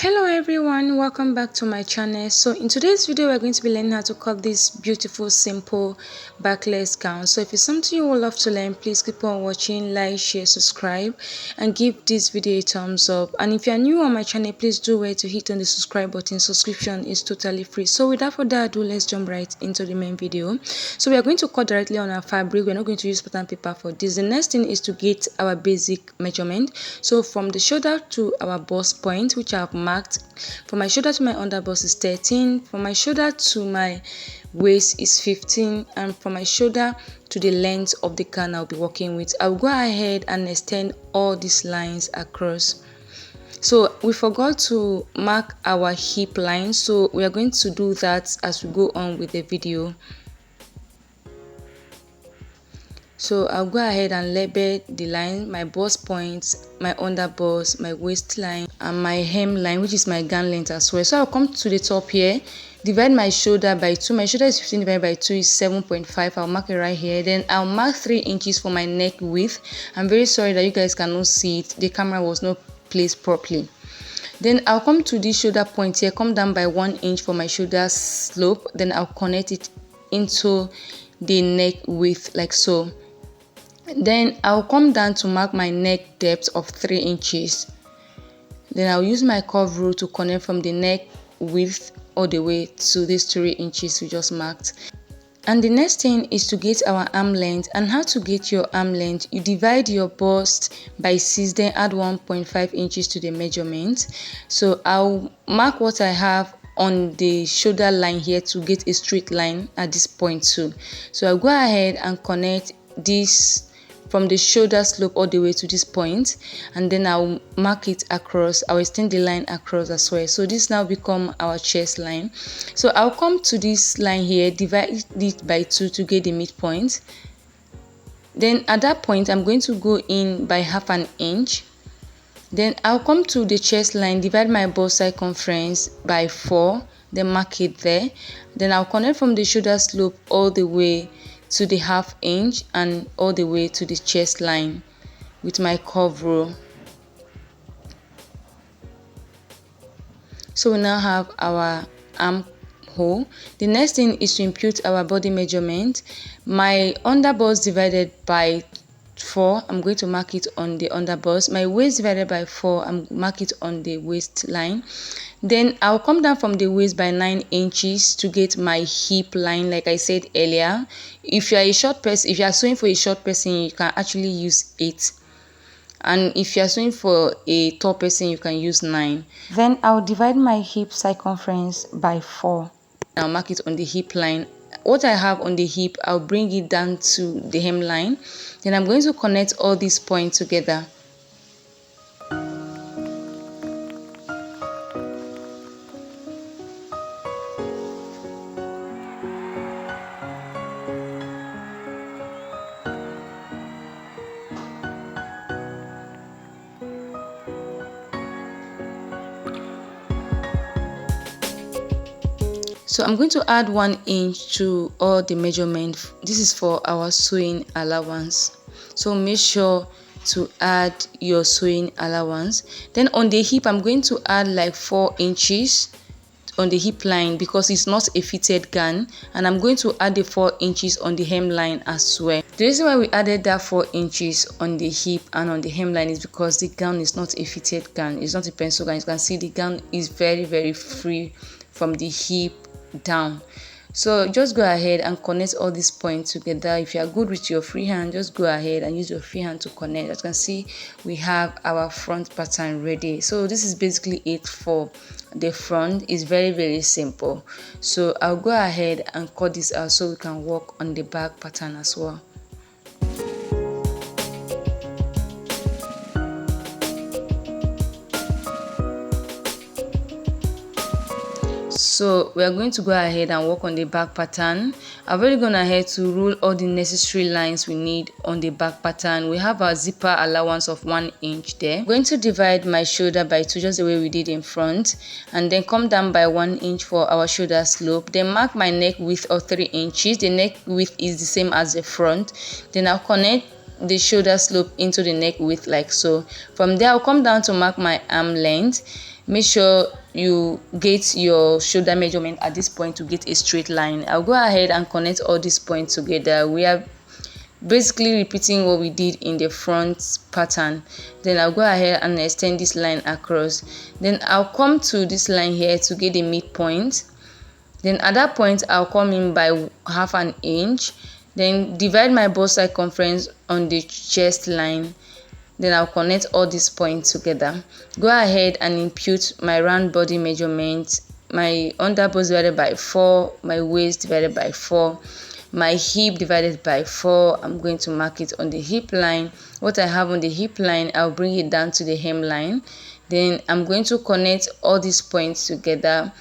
Hello everyone, welcome back to my channel. So in today's video we're going to be learning how to cut this beautiful simple backless gown. So if it's something you would love to learn, please keep on watching, like, share, subscribe and give this video a thumbs up. And if you're new on my channel, please do wait to hit on the subscribe button. Subscription is totally free. So without further ado, let's jump right into the main video. So we are going to cut directly on our fabric. We're not going to use pattern paper for this. The next thing is to get our basic measurement. So from the shoulder to our bust point, which I've marked, from my shoulder to my underbust is 13, from my shoulder to my waist is 15, and from my shoulder to the length of the gown I'll be working with, I'll go ahead and extend all these lines across. So we forgot to mark our hip line, so we are going to do that as we go on with the video. So I'll go ahead and label the line, my bust points, my underbust, my waistline, and my hemline, which is my gown length as well. So I'll come to the top here, divide my shoulder by 2. My shoulder is 15 divided by 2 is 7.5. I'll mark it right here. Then I'll mark 3 inches for my neck width. I'm very sorry that you guys cannot see it. The camera was not placed properly. Then I'll come to this shoulder point here, come down by 1 inch for my shoulder slope. Then I'll connect it into the neck width like so. Then I'll come down to mark my neck depth of 3 inches. Then I'll use my curve rule to connect from the neck width all the way to these 3 inches we just marked. And the next thing is to get our arm length. And how to get your arm length: you divide your bust by 6, then add 1.5 inches to the measurement. So I'll mark what I have on the shoulder line here to get a straight line at this point too. So I'll go ahead and connect this from the shoulder slope all the way to this point, and then I'll mark it across. I'll extend the line across as well. So this now become our chest line. So I'll come to this line here, divide it by 2 to get the midpoint. Then at that point I'm going to go in by half an inch. Then I'll come to the chest line, divide my bust circumference by 4, then mark it there. Then I'll connect from the shoulder slope all the way to the half inch and all the way to the chest line with my curve rule. So we now have our armhole. The next thing is to impute our body measurement. My underbust divided by 4, I'm going to mark it on the underbust. My waist divided by 4, I'm mark it on the waistline. Then I'll come down from the waist by 9 inches to get my hip line, like I said earlier. If you are a short person, if you are sewing for a short person, you can actually use 8. And if you are sewing for a tall person, you can use 9. Then I'll divide my hip circumference by 4. I'll mark it on the hip line. What I have on the hip, I'll bring it down to the hemline. Then I'm going to connect all these points together. So I'm going to add 1 inch to all the measurement. This is for our sewing allowance. So make sure to add your sewing allowance. Then on the hip, I'm going to add like 4 inches on the hip line because it's not a fitted gown, and I'm going to add the 4 inches on the hemline as well. The reason why we added that 4 inches on the hip and on the hemline is because the gown is not a fitted gown. It's not a pencil gown. You can see the gown is very free from the hip down. So just go ahead and connect all these points together. If you are good with your free hand, just go ahead and use your free hand to connect. As you can see, we have our front pattern ready. So this is basically it for the front. Is very simple. So I'll go ahead and cut this out so we can work on the back pattern as well. So we are going to go ahead and work on the back pattern. I've already gone ahead to rule all the necessary lines we need on the back pattern. We have our zipper allowance of 1 inch there. I'm going to divide my shoulder by 2 just the way we did in front, and then come down by 1 inch for our shoulder slope. Then mark my neck width of 3 inches. The neck width is the same as the front. Then I'll connect the shoulder slope into the neck width like so. From there I'll come down to mark my arm length. make sure you get your shoulder measurement at this point to get a straight line. I'll go ahead and connect all these points together. We are basically repeating what we did in the front pattern. Then I'll go ahead and extend this line across. Then I'll come to this line here to get the midpoint. Then at that point I'll come in by half an inch, then divide my bust circumference on the chest line. Then I'll connect all these points together. Go ahead and impute my round body measurement, my under bust divided by 4, my waist divided by 4, my hip divided by 4. I'm going to mark it on the hip line. What I have on the hip line, I'll bring it down to the hemline. Then I'm going to connect all these points together.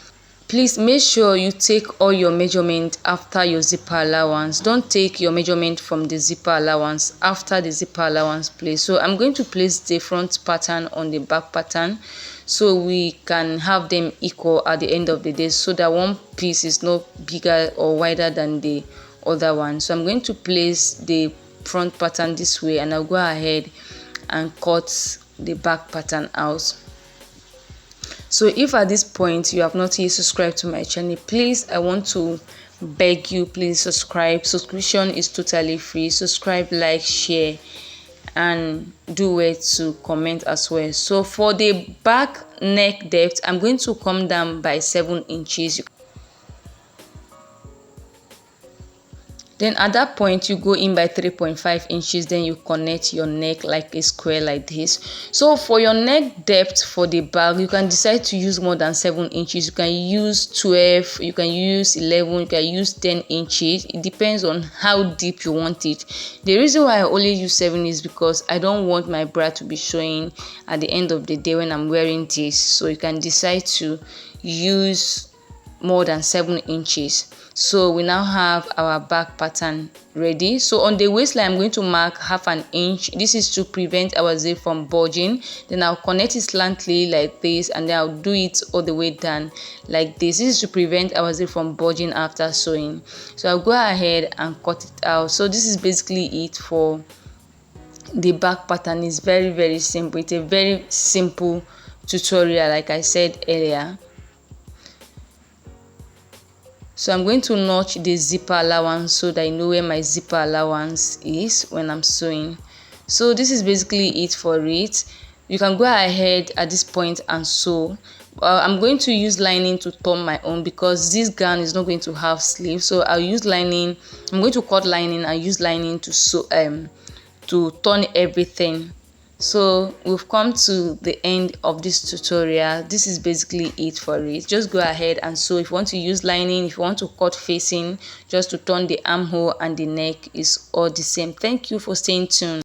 Please make sure you take all your measurement after your zipper allowance. Don't take your measurement from the zipper allowance after the zipper allowance, please. So I'm going to place the front pattern on the back pattern so we can have them equal at the end of the day, so that one piece is not bigger or wider than the other one. So I'm going to place the front pattern this way, and I'll go ahead and cut the back pattern out. So if at this point you have not yet subscribed to my channel, please, I want to beg you, please subscribe. Subscription is totally free. Subscribe, like, share, and do it to comment as well. So for the back neck depth, I'm going to come down by 7 inches. Then at that point you go in by 3.5 inches. Then you connect your neck like a square like this. So for your neck depth for the back, you can decide to use more than 7 inches. You can use 12, you can use 11, you can use 10 inches. It depends on how deep you want it. The reason why I only use 7 is because I don't want my bra to be showing at the end of the day when I'm wearing this. So you can decide to use more than 7 inches. So we now have our back pattern ready. So on the waistline, I'm going to mark half an inch. This is to prevent our zip from bulging. Then I'll connect it slantly like this, and then I'll do it all the way down like this. This is to prevent our zip from bulging after sewing. So I'll go ahead and cut it out. So this is basically it for the back pattern. It's very simple. It's a very simple tutorial, like I said earlier. So I'm going to notch the zipper allowance so that I know where my zipper allowance is when I'm sewing. So this is basically it for it. You can go ahead at this point and sew. I'm going to use lining to turn my own because this gown is not going to have sleeves. So I'll use lining. I'm going to cut lining and use lining to sew to turn everything. So we've come to the end of this tutorial. This is basically it for it. Just go ahead and sew. If you want to use lining, if you want to cut facing, just to turn the armhole and the neck, is all the same. Thank you for staying tuned.